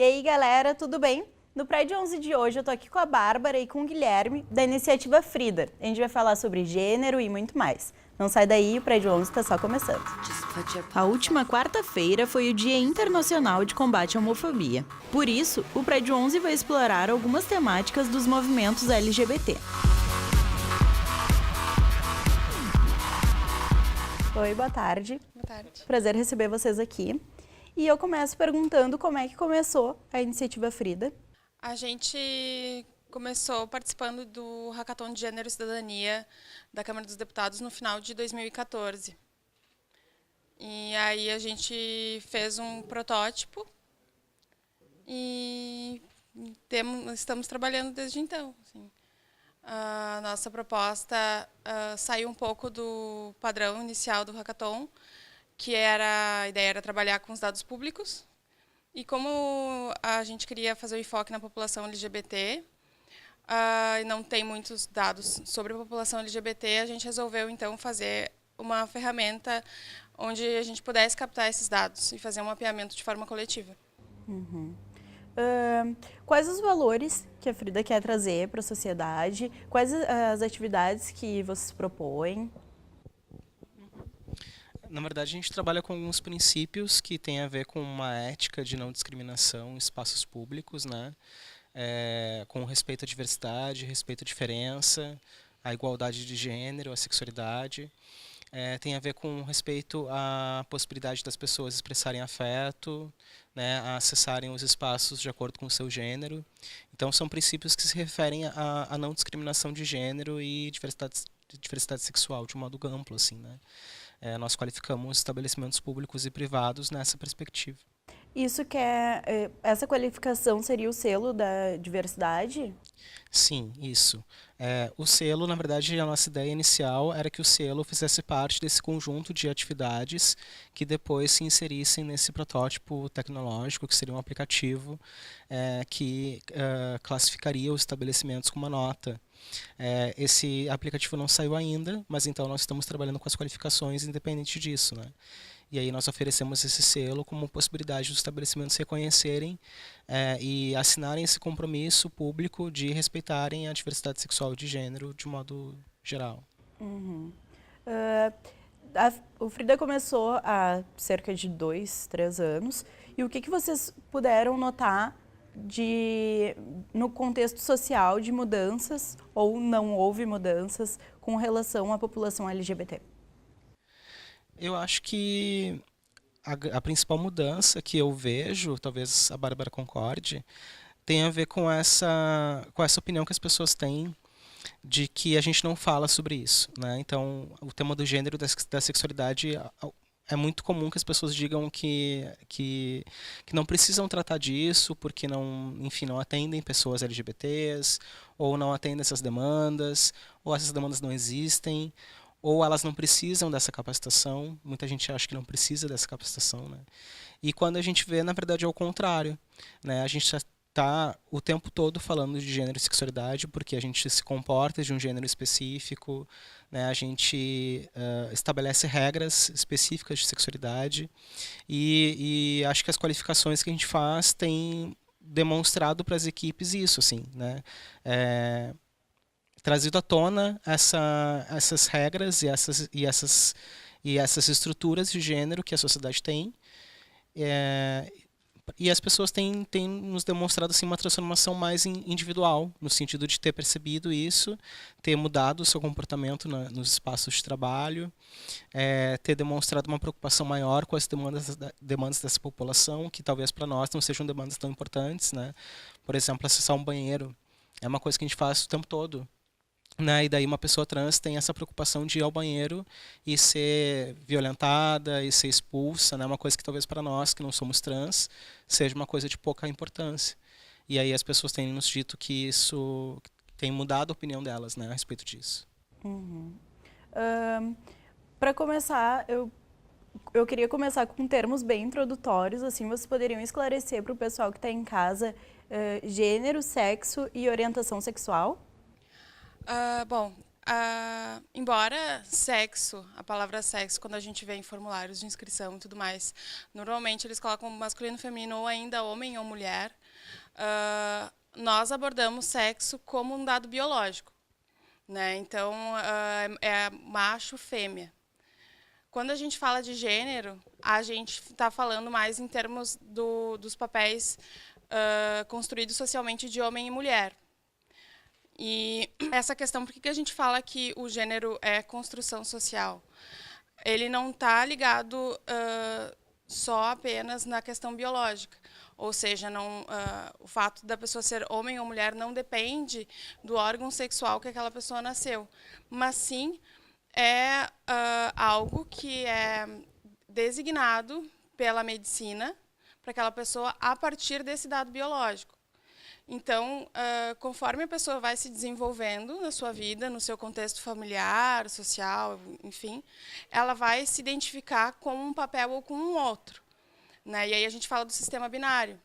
aí, galera, tudo bem? No Pride 11 de hoje eu tô aqui com a Bárbara e com o Guilherme, da iniciativa Frida. A gente vai falar sobre gênero e muito mais. Não sai daí, o Pride 11 tá só começando. A última quarta-feira foi o Dia Internacional de Combate à Homofobia. Por isso, o Pride 11 vai explorar algumas temáticas dos movimentos LGBT. Oi, boa tarde. Boa tarde. Prazer receber vocês aqui. E eu começo perguntando como é que começou a iniciativa Frida. A gente começou participando do Hackathon de Gênero e Cidadania da Câmara dos Deputados no final de 2014. E aí a gente fez um protótipo e estamos trabalhando desde então. Assim. A nossa proposta saiu um pouco do padrão inicial do Hackathon, que a ideia era trabalhar com os dados públicos. E como a gente queria fazer o enfoque na população LGBT, e não tem muitos dados sobre a população LGBT, a gente resolveu, então, fazer uma ferramenta onde a gente pudesse captar esses dados e fazer um mapeamento de forma coletiva. Quais os valores que a Frida quer trazer para a sociedade? Quais as atividades que vocês propõem? Na verdade, a gente trabalha com alguns princípios que têm a ver com uma ética de não discriminação em espaços públicos, né? Com respeito à diversidade, respeito à diferença, à igualdade de gênero, à sexualidade. Tem a ver com respeito à possibilidade das pessoas expressarem afeto, né, a acessarem os espaços de acordo com o seu gênero. Então, são princípios que se referem à não discriminação de gênero e diversidade sexual de um modo amplo, assim, né? Nós qualificamos estabelecimentos públicos e privados nessa perspectiva. Isso essa qualificação seria o selo da diversidade? Sim, isso. O selo, na verdade, a nossa ideia inicial era que o selo fizesse parte desse conjunto de atividades que depois se inserissem nesse protótipo tecnológico, que seria um aplicativo que classificaria os estabelecimentos com uma nota. Esse aplicativo não saiu ainda, mas então nós estamos trabalhando com as qualificações independente disso, né? E aí nós oferecemos esse selo como possibilidade dos estabelecimentos reconhecerem e assinarem esse compromisso público de respeitarem a diversidade sexual e de gênero de modo geral. O Frida começou há cerca de 2, 3 anos. E o que vocês puderam notar no contexto social de mudanças ou não houve mudanças com relação à população LGBT? Eu acho que a principal mudança que eu vejo, talvez a Bárbara concorde, tem a ver com essa opinião que as pessoas têm de que a gente não fala sobre isso, né? Então, o tema do gênero e da sexualidade é muito comum que as pessoas digam que não precisam tratar disso porque não atendem pessoas LGBTs, ou não atendem essas demandas, ou essas demandas não existem, ou elas não precisam dessa capacitação. Muita gente acha que não precisa dessa capacitação, né? E quando a gente vê, na verdade, é o contrário, né? A gente está o tempo todo falando de gênero e sexualidade porque a gente se comporta de um gênero específico, né? A gente estabelece regras específicas de sexualidade e acho que as qualificações que a gente faz têm demonstrado para as equipes isso, assim, né? Trazido à tona essas regras e essas estruturas de gênero que a sociedade tem. E as pessoas têm nos demonstrado assim, uma transformação mais individual, no sentido de ter percebido isso, ter mudado o seu comportamento nos espaços de trabalho, ter demonstrado uma preocupação maior com as demandas dessa população, que talvez para nós não sejam demandas tão importantes, né? Por exemplo, acessar um banheiro é uma coisa que a gente faz o tempo todo. Né? E daí uma pessoa trans tem essa preocupação de ir ao banheiro e ser violentada e ser expulsa, né? Uma coisa que talvez para nós que não somos trans seja uma coisa de pouca importância. E aí as pessoas têm nos dito que isso tem mudado a opinião delas, né, a respeito disso. Para começar, eu queria começar com termos bem introdutórios, assim vocês poderiam esclarecer para o pessoal que está em casa gênero, sexo e orientação sexual? Bom, embora sexo, a palavra sexo, quando a gente vê em formulários de inscrição e tudo mais, normalmente eles colocam masculino, feminino ou ainda homem ou mulher, nós abordamos sexo como um dado biológico, né? Então, é macho, fêmea. Quando a gente fala de gênero, a gente está falando mais em termos dos papéis construídos socialmente de homem e mulher. E essa questão, por que a gente fala que o gênero é construção social? Ele não está ligado só apenas na questão biológica. Ou seja, o fato da pessoa ser homem ou mulher não depende do órgão sexual que aquela pessoa nasceu. Mas sim é algo que é designado pela medicina para aquela pessoa a partir desse dado biológico. Então, conforme a pessoa vai se desenvolvendo na sua vida, no seu contexto familiar, social, enfim, ela vai se identificar com um papel ou com um outro, né? E aí a gente fala do sistema binário,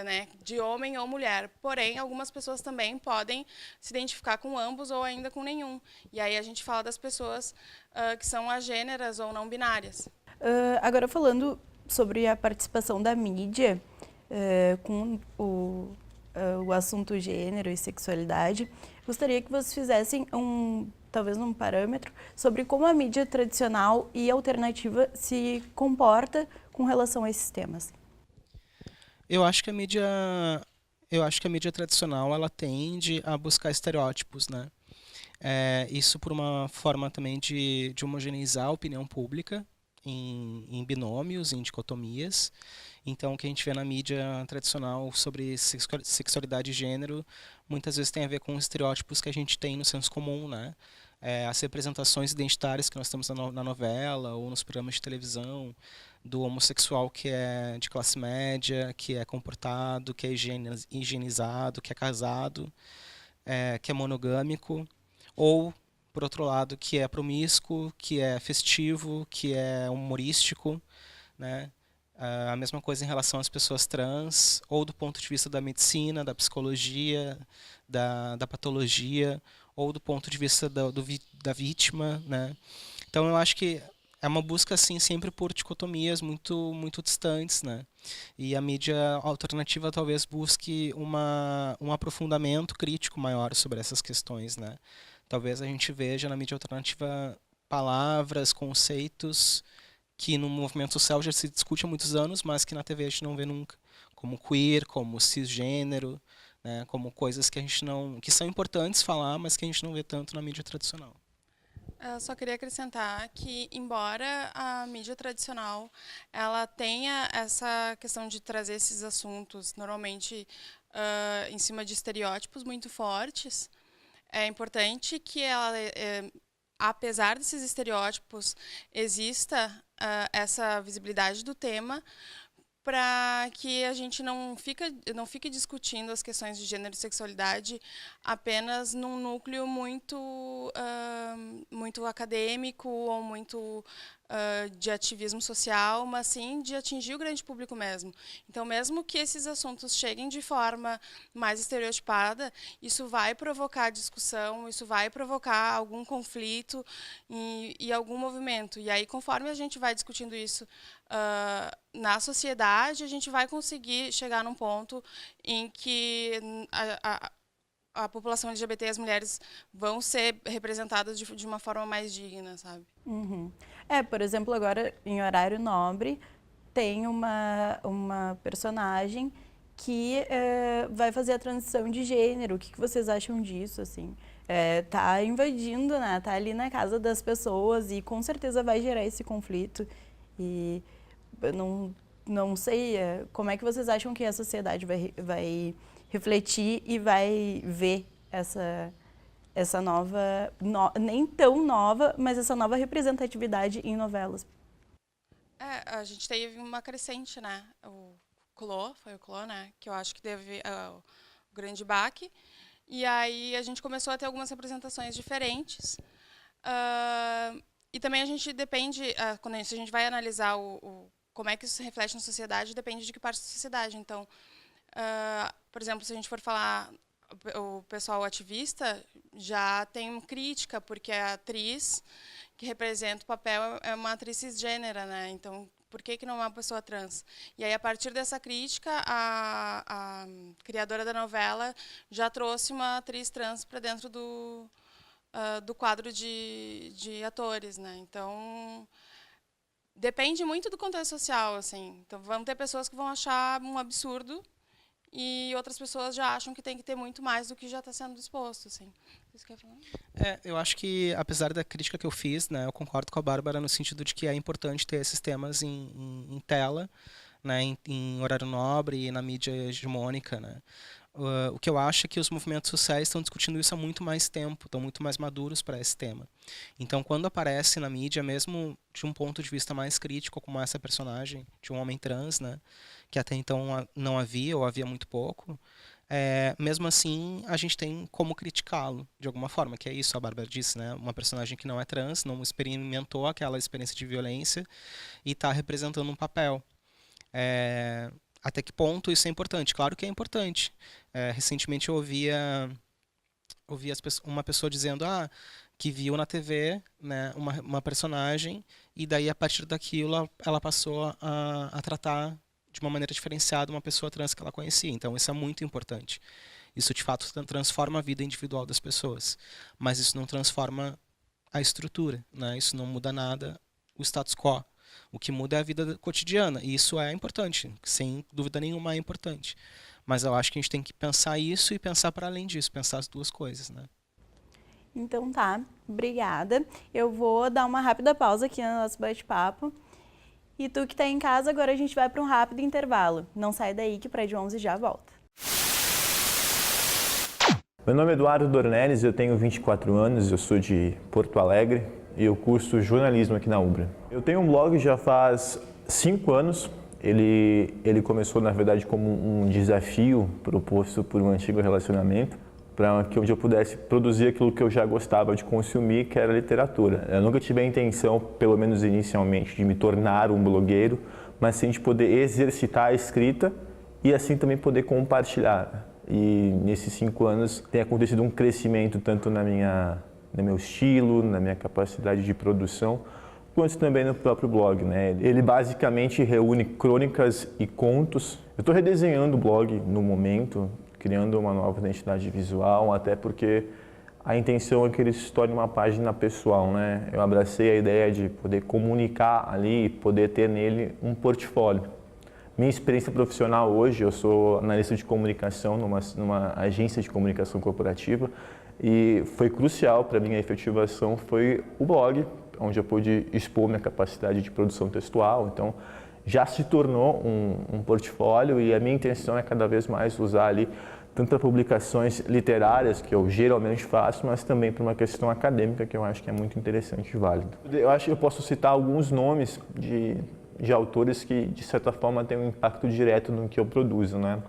né, de homem ou mulher. Porém, algumas pessoas também podem se identificar com ambos ou ainda com nenhum. E aí a gente fala das pessoas que são agêneras ou não binárias. Agora, falando sobre a participação da mídia com o assunto gênero e sexualidade, gostaria que vocês fizessem talvez um parâmetro sobre como a mídia tradicional e alternativa se comporta com relação a esses temas. Eu acho que a mídia tradicional ela tende a buscar estereótipos, né? Isso por uma forma também de homogeneizar a opinião pública em binômios, em dicotomias. Então, o que a gente vê na mídia tradicional sobre sexualidade e gênero muitas vezes tem a ver com os estereótipos que a gente tem no senso comum, né? As representações identitárias que nós temos na novela ou nos programas de televisão, do homossexual que é de classe média, que é comportado, que é higienizado, que é casado, que é monogâmico, ou, por outro lado, que é promíscuo, que é festivo, que é humorístico, né? A mesma coisa em relação às pessoas trans, ou do ponto de vista da medicina, da psicologia, da patologia, ou do ponto de vista da vítima, né? Então eu acho que é uma busca assim sempre por dicotomias muito distantes, né? E a mídia alternativa talvez busque um aprofundamento crítico maior sobre essas questões, né? Talvez a gente veja na mídia alternativa palavras, conceitos que no movimento social já se discute há muitos anos, mas que na TV a gente não vê nunca, como queer, como cisgênero, né? Como coisas que a gente não, que são importantes falar, mas que a gente não vê tanto na mídia tradicional. Eu só queria acrescentar que, embora a mídia tradicional ela tenha essa questão de trazer esses assuntos, normalmente em cima de estereótipos muito fortes, é importante que ela, apesar desses estereótipos, exista essa visibilidade do tema, para que a gente não fique discutindo as questões de gênero e sexualidade apenas num núcleo muito acadêmico ou muito de ativismo social, mas sim de atingir o grande público mesmo. Então, mesmo que esses assuntos cheguem de forma mais estereotipada, isso vai provocar discussão, isso vai provocar algum conflito e algum movimento. E aí, conforme a gente vai discutindo isso na sociedade, a gente vai conseguir chegar num ponto em que a população LGBT e as mulheres vão ser representadas de uma forma mais digna, sabe? Uhum. Por exemplo, agora em Horário Nobre tem uma personagem que vai fazer a transição de gênero. O que vocês acham disso, assim? Tá invadindo, né? Tá ali na casa das pessoas e com certeza vai gerar esse conflito. E eu não sei como é que vocês acham que a sociedade vai refletir e vai ver essa nova, nem tão nova, mas essa nova representatividade em novelas. A gente teve uma crescente, né? Foi o Clô, né? Que eu acho que teve o grande baque. E aí a gente começou a ter algumas representações diferentes. E também a gente depende, quando a gente vai analisar como é que isso se reflete na sociedade, depende de que parte da sociedade. Então, por exemplo, se a gente for falar o pessoal ativista já tem crítica, porque a atriz que representa o papel é uma atriz cisgênera, né? Então, por que não é uma pessoa trans? E aí, a partir dessa crítica, a criadora da novela já trouxe uma atriz trans para dentro do quadro de atores, né? Então, depende muito do contexto social, assim. Então, vão ter pessoas que vão achar um absurdo e outras pessoas já acham que tem que ter muito mais do que já está sendo disposto, assim. Você quer falar? Eu acho que, apesar da crítica que eu fiz, né, eu concordo com a Bárbara no sentido de que é importante ter esses temas em tela, né, em horário nobre e na mídia hegemônica, né. O que eu acho é que os movimentos sociais estão discutindo isso há muito mais tempo, estão muito mais maduros para esse tema. Então, quando aparece na mídia, mesmo de um ponto de vista mais crítico, como essa personagem de um homem trans, né, que até então não havia ou havia muito pouco, mesmo assim a gente tem como criticá-lo de alguma forma, que é isso, a Bárbara disse, né, uma personagem que não é trans, não experimentou aquela experiência de violência e está representando um papel. Até que ponto isso é importante? Claro que é importante. Recentemente eu ouvia uma pessoa dizendo que viu na TV, né, uma personagem e daí a partir daquilo ela passou a tratar de uma maneira diferenciada uma pessoa trans que ela conhecia. Então isso é muito importante. Isso de fato transforma a vida individual das pessoas, mas isso não transforma a estrutura, né? Isso não muda nada o status quo. O que muda é a vida cotidiana, e isso é importante, sem dúvida nenhuma é importante. Mas eu acho que a gente tem que pensar isso e pensar para além disso, pensar as duas coisas, né? Então tá, obrigada. Eu vou dar uma rápida pausa aqui no nosso bate-papo. E tu que tá em casa, agora a gente vai para um rápido intervalo. Não sai daí que o Prédio 11 já volta. Meu nome é Eduardo Dornelles, eu tenho 24 anos, eu sou de Porto Alegre e eu curso jornalismo aqui na UBRA. Eu tenho um blog já faz 5 anos. Ele começou, na verdade, como um desafio proposto por um antigo relacionamento, para que eu pudesse produzir aquilo que eu já gostava de consumir, que era literatura. Eu nunca tive a intenção, pelo menos inicialmente, de me tornar um blogueiro, mas sim de poder exercitar a escrita e assim também poder compartilhar. E nesses 5 anos tem acontecido um crescimento tanto no meu estilo, na minha capacidade de produção, quanto também no próprio blog, né? Ele basicamente reúne crônicas e contos. Eu estou redesenhando o blog no momento, criando uma nova identidade visual, até porque a intenção é que ele se torne uma página pessoal, né? Eu abracei a ideia de poder comunicar ali e poder ter nele um portfólio. Minha experiência profissional hoje, eu sou analista de comunicação numa agência de comunicação corporativa e foi crucial para a minha efetivação foi o blog, onde eu pude expor minha capacidade de produção textual. Então, já se tornou um portfólio e a minha intenção é cada vez mais usar ali tanto para publicações literárias, que eu geralmente faço, mas também para uma questão acadêmica, que eu acho que é muito interessante e válido. Eu acho que eu posso citar alguns nomes de autores que, de certa forma, têm um impacto direto no que eu produzo, né?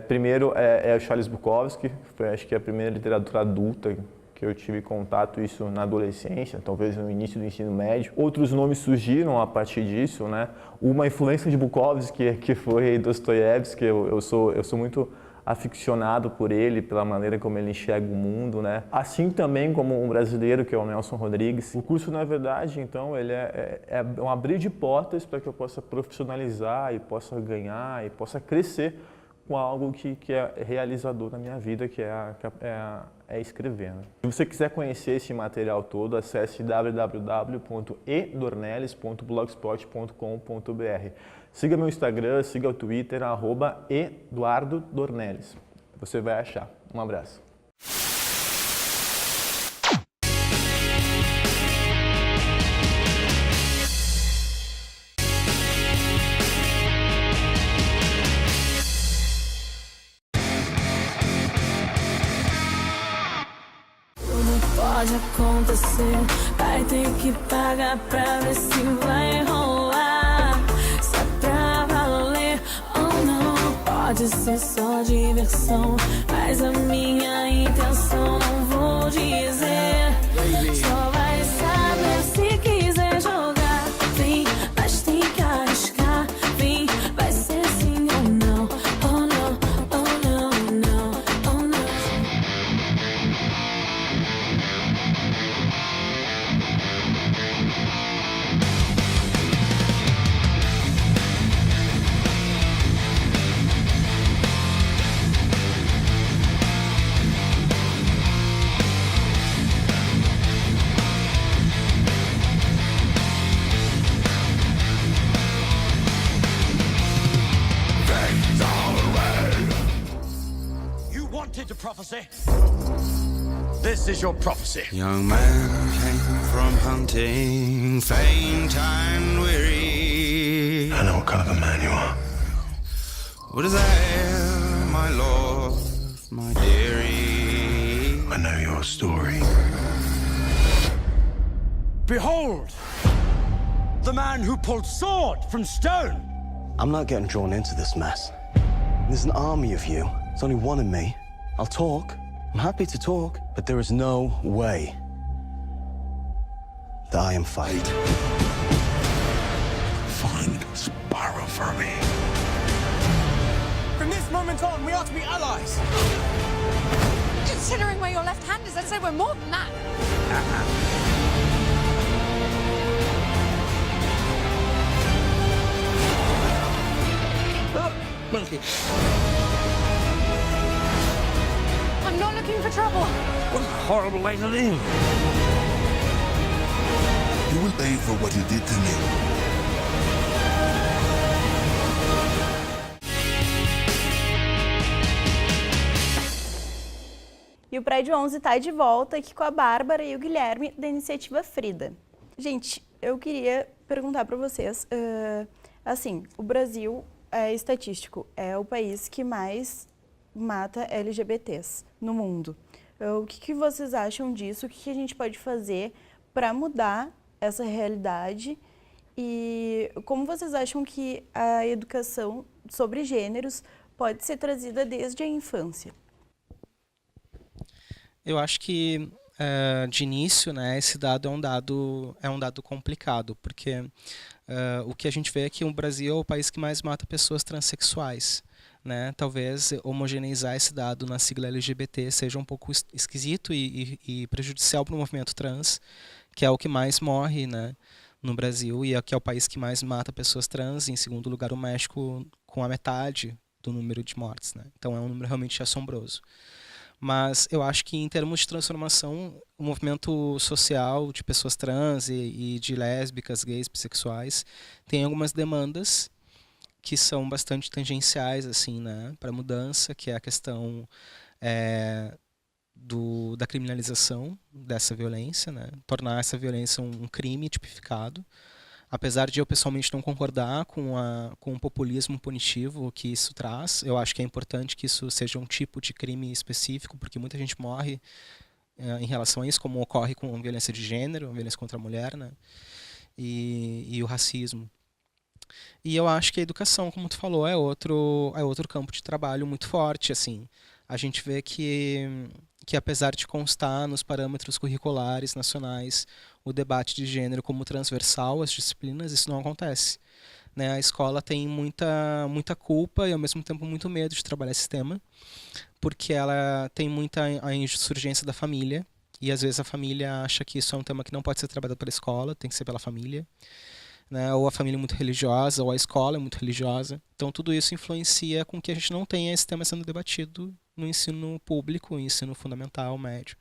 Primeiro é o Charles Bukowski, foi acho que a primeira literatura adulta que eu tive contato isso na adolescência, talvez no início do ensino médio. Outros nomes surgiram a partir disso, né? Uma influência de Bukowski, que foi Dostoiévski, eu sou muito aficionado por ele, pela maneira como ele enxerga o mundo, né? Assim também como um brasileiro, que é o Nelson Rodrigues. O curso, na verdade, então, ele é um abrir de portas para que eu possa profissionalizar e possa ganhar e possa crescer com algo que é realizador na minha vida, que é escrever, né? Se você quiser conhecer esse material todo, acesse www.edornelles.blogspot.com.br. Siga meu Instagram, siga o Twitter, @EduardoDornelles. Você vai achar. Um abraço. Pode acontecer, vai ter que pagar pra ver se vai rolar. Se é pra valer ou não, pode ser só diversão, mas a minha intenção não vou dizer. Só vai saber se quiser jogar, vem, mas tem que arriscar, vem, vai ser sim ou não, oh não, oh não, não, oh não. prophecy. This is your prophecy. Young man came from hunting, faint and weary. I know what kind of a man you are. What is there, my lord, my dearie? I know your story. Behold, the man who pulled sword from stone. I'm not getting drawn into this mess. There's an army of you. There's only one in me. I'll talk. I'm happy to talk, but there is no way that I am fighting. Find Sparrow for me. From this moment on, we are to be allies. Considering where your left hand is, I'd say we're more than that. Monkey. I'm not looking for trouble. What a horrible way to live. You will pay for what you did to me. E o Prédio 11 tá de volta aqui com a Bárbara e o Guilherme da Iniciativa Frida. Gente, eu queria perguntar para vocês, assim, o Brasil é estatístico, é o país que mais mata LGBTs no mundo. O que vocês acham disso? O que a gente pode fazer para mudar essa realidade? E como vocês acham que a educação sobre gêneros pode ser trazida desde a infância? Eu acho que de início, né, esse dado é um dado complicado, porque o que a gente vê é que o Brasil é o país que mais mata pessoas transexuais, né? Talvez homogeneizar esse dado na sigla LGBT seja um pouco esquisito e prejudicial para o movimento trans, que é o que mais morre, né, no Brasil, e que é o país que mais mata pessoas trans. Em segundo lugar, o México, com a metade do número de mortes, né? Então é um número realmente assombroso. Mas eu acho que, em termos de transformação, o movimento social de pessoas trans e de lésbicas, gays, bissexuais tem algumas demandas que são bastante tangenciais, assim, né, para mudança, que é a questão da criminalização dessa violência, né, tornar essa violência um crime tipificado. Apesar de eu pessoalmente não concordar com o populismo punitivo que isso traz, eu acho que é importante que isso seja um tipo de crime específico, porque muita gente morre em relação a isso, como ocorre com violência de gênero, violência contra a mulher, né? E o racismo. E eu acho que a educação, como tu falou, é outro campo de trabalho muito forte, assim. A gente vê que apesar de constar nos parâmetros curriculares nacionais o debate de gênero como transversal às disciplinas, isso não acontece, né? A escola tem muita culpa e, ao mesmo tempo, muito medo de trabalhar esse tema, porque ela tem muita a insurgência da família, e às vezes a família acha que isso é um tema que não pode ser trabalhado pela escola, tem que ser pela família, né? Ou a família é muito religiosa, ou a escola é muito religiosa. Então tudo isso influencia com que a gente não tenha esse tema sendo debatido no ensino público, ensino fundamental, médio.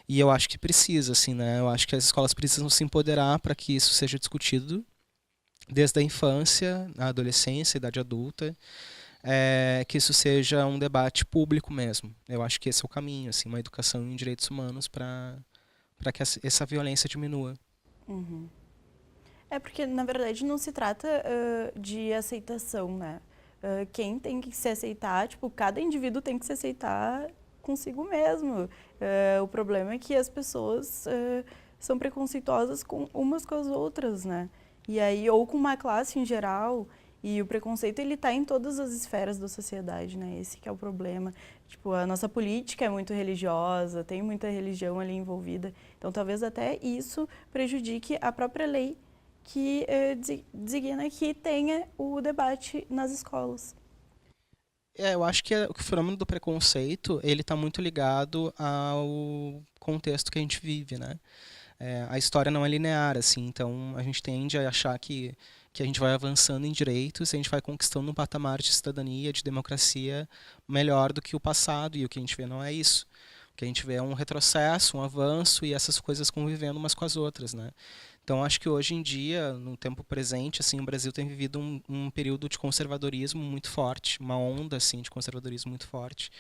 E eu acho que precisa, assim, né? Eu acho que as escolas precisam se empoderar para que isso seja discutido desde a infância, a adolescência, a idade adulta, que isso seja um debate público mesmo. Eu acho que esse é o caminho, assim, uma educação em direitos humanos para que essa violência diminua. Uhum. É porque, na verdade, não se trata de aceitação, né? Quem tem que se aceitar, tipo, cada indivíduo tem que se aceitar consigo mesmo. O problema é que as pessoas são preconceituosas umas com as outras, né? E aí, ou com uma classe em geral, e o preconceito, ele tá em todas as esferas da sociedade, né? Esse que é o problema. Tipo, a nossa política é muito religiosa, tem muita religião ali envolvida, então talvez até isso prejudique a própria lei que designa que tenha o debate nas escolas. Eu acho que o fenômeno do preconceito, ele está muito ligado ao contexto que a gente vive, né? A história não é linear, assim, então a gente tende a achar que a gente vai avançando em direitos, a gente vai conquistando um patamar de cidadania, de democracia melhor do que o passado, e o que a gente vê não é isso. O que a gente vê é um retrocesso, um avanço, e essas coisas convivendo umas com as outras, né? Então, acho que hoje em dia, no tempo presente, assim, o Brasil tem vivido um período de conservadorismo muito forte, uma onda assim, de conservadorismo muito forte,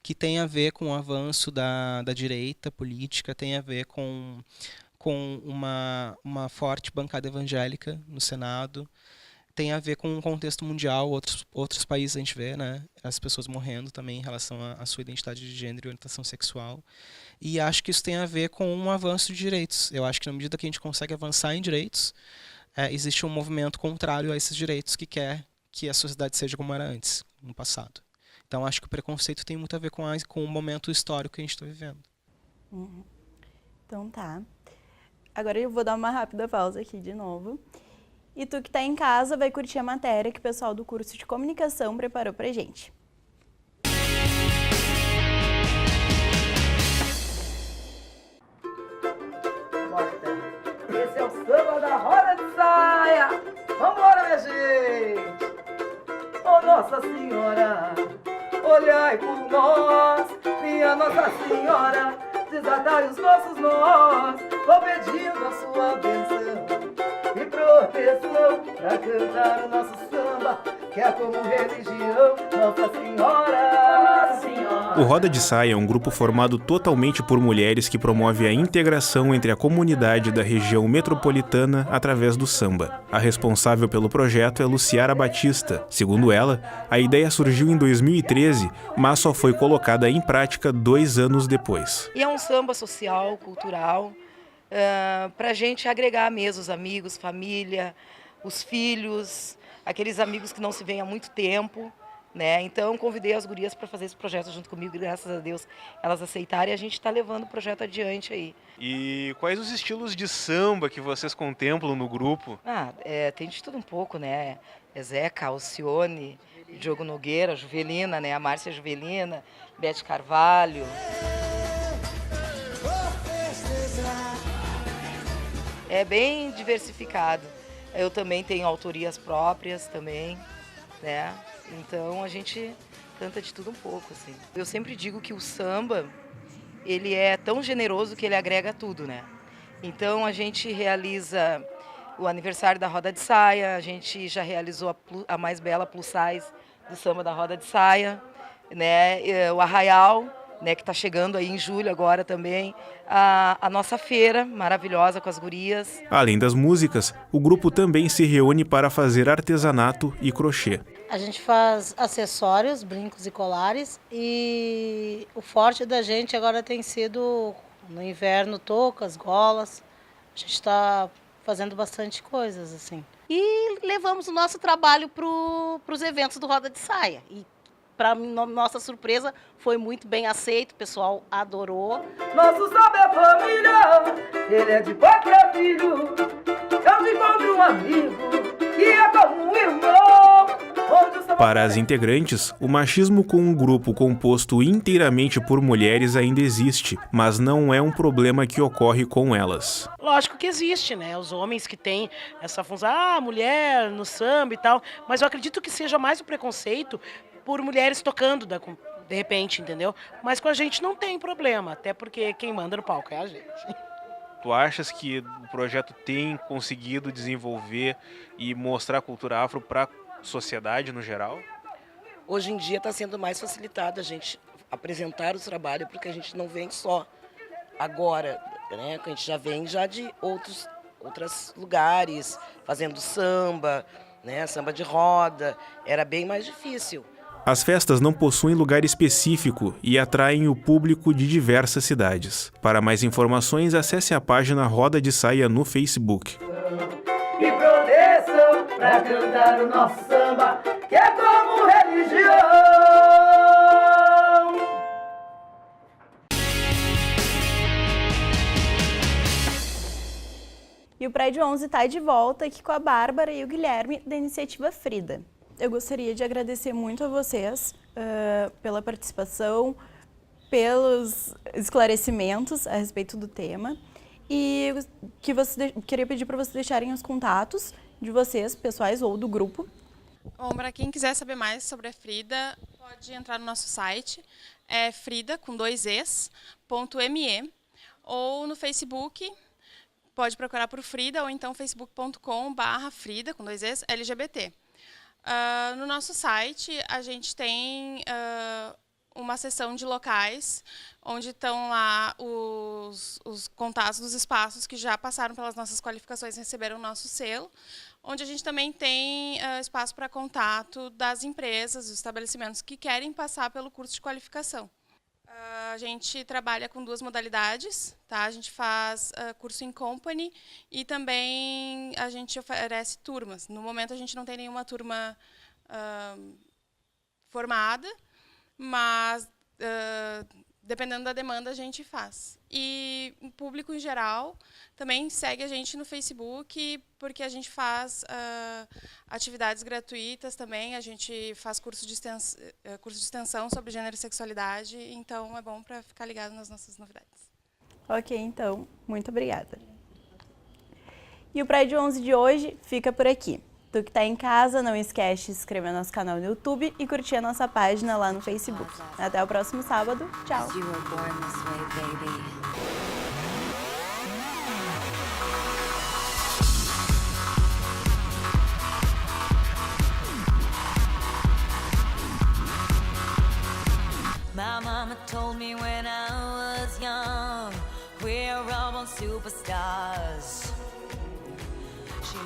que tem a ver com o avanço da direita política, tem a ver com uma forte bancada evangélica no Senado, tem a ver com um contexto mundial, outros países a gente vê, né, as pessoas morrendo também em relação à sua identidade de gênero e orientação sexual. E acho que isso tem a ver com um avanço de direitos. Eu acho que na medida que a gente consegue avançar em direitos, existe um movimento contrário a esses direitos que quer que a sociedade seja como era antes, no passado. Então acho que o preconceito tem muito a ver com o momento histórico que a gente está vivendo. Então tá. Agora eu vou dar uma rápida pausa aqui de novo. E tu que tá em casa vai curtir a matéria que o pessoal do curso de comunicação preparou pra gente. Esse é o samba da roda de saia. Vambora, minha gente! Oh, Nossa Senhora, olhai por nós, minha Nossa Senhora, desatai os nossos nós, vou pedindo a sua bênção e proteção pra cantar o nosso samba, que é como religião, Nossa Senhora, Nossa Senhora. O Roda de Saia é um grupo formado totalmente por mulheres que promove a integração entre a comunidade da região metropolitana através do samba. A responsável pelo projeto é Luciara Batista. Segundo ela, a ideia surgiu em 2013, mas só foi colocada em prática 2 anos depois. E é um samba social, cultural, para a gente agregar mesmo os amigos, família, os filhos, aqueles amigos que não se veem há muito tempo, né? Então convidei as gurias para fazer esse projeto junto comigo, e graças a Deus elas aceitaram e a gente está levando o projeto adiante aí. E quais os estilos de samba que vocês contemplam no grupo? Tem de tudo um pouco, né? Zeca, Alcione, Diogo Nogueira, Juvelina, né? A Márcia Juvelina, Bete Carvalho. É bem diversificado. Eu também tenho autorias próprias também, né? Então a gente canta de tudo um pouco, assim. Eu sempre digo que o samba, ele é tão generoso que ele agrega tudo, né? Então a gente realiza o aniversário da Roda de Saia, a gente já realizou a mais bela plus size do samba da Roda de Saia, né? O Arraial, né, que está chegando aí em julho agora também, a nossa feira maravilhosa com as gurias. Além das músicas, o grupo também se reúne para fazer artesanato e crochê. A gente faz acessórios, brincos e colares, e o forte da gente agora tem sido, no inverno, toucas, golas. A gente está fazendo bastante coisas, assim. E levamos o nosso trabalho para os eventos do Roda de Saia. E para nossa surpresa, foi muito bem aceito, o pessoal adorou. Nosso samba é família, ele é de pai pra filho. Eu encontro um amigo que é como um irmão. Para as integrantes, o machismo com um grupo composto inteiramente por mulheres ainda existe, mas não é um problema que ocorre com elas. Lógico que existe, né? Os homens que têm essa função, mulher no samba e tal, mas eu acredito que seja mais o preconceito por mulheres tocando de repente, entendeu? Mas com a gente não tem problema, até porque quem manda no palco é a gente. Tu achas que o projeto tem conseguido desenvolver e mostrar a cultura afro para a sociedade no geral? Hoje em dia está sendo mais facilitado a gente apresentar o trabalho, porque a gente não vem só agora, né? A gente já vem de outros lugares, fazendo samba, né? Samba de roda, era bem mais difícil. As festas não possuem lugar específico e atraem o público de diversas cidades. Para mais informações, acesse a página Roda de Saia no Facebook. E proteção pra cantar o nosso samba, que é como religião. E o Prédio 11 está de volta aqui com a Bárbara e o Guilherme da iniciativa Frida. Eu gostaria de agradecer muito a vocês pela participação, pelos esclarecimentos a respeito do tema. E queria pedir para vocês deixarem os contatos de vocês, pessoais ou do grupo. Bom, para quem quiser saber mais sobre a Frida, pode entrar no nosso site, é frida, com 2 es.me, ou no Facebook, pode procurar por Frida, ou então facebook.com/Frida, com 2 es, LGBT. No nosso site, a gente tem uma seção de locais, onde estão lá os contatos dos espaços que já passaram pelas nossas qualificações e receberam o nosso selo, onde a gente também tem espaço para contato das empresas, dos estabelecimentos que querem passar pelo curso de qualificação. A gente trabalha com 2 modalidades, tá? A gente faz curso em company e também a gente oferece turmas. No momento a gente não tem nenhuma turma formada, mas dependendo da demanda a gente faz. E o público em geral também segue a gente no Facebook, porque a gente faz atividades gratuitas também, a gente faz curso de extensão sobre gênero e sexualidade, então é bom para ficar ligado nas nossas novidades. Ok, então, muito obrigada. E o Pride 11 de hoje fica por aqui. Tu que tá em casa, não esquece de se inscrever no nosso canal no YouTube e curtir a nossa página lá no Facebook. Até o próximo sábado. Tchau! My mama told me when I was young, we're all born superstars. She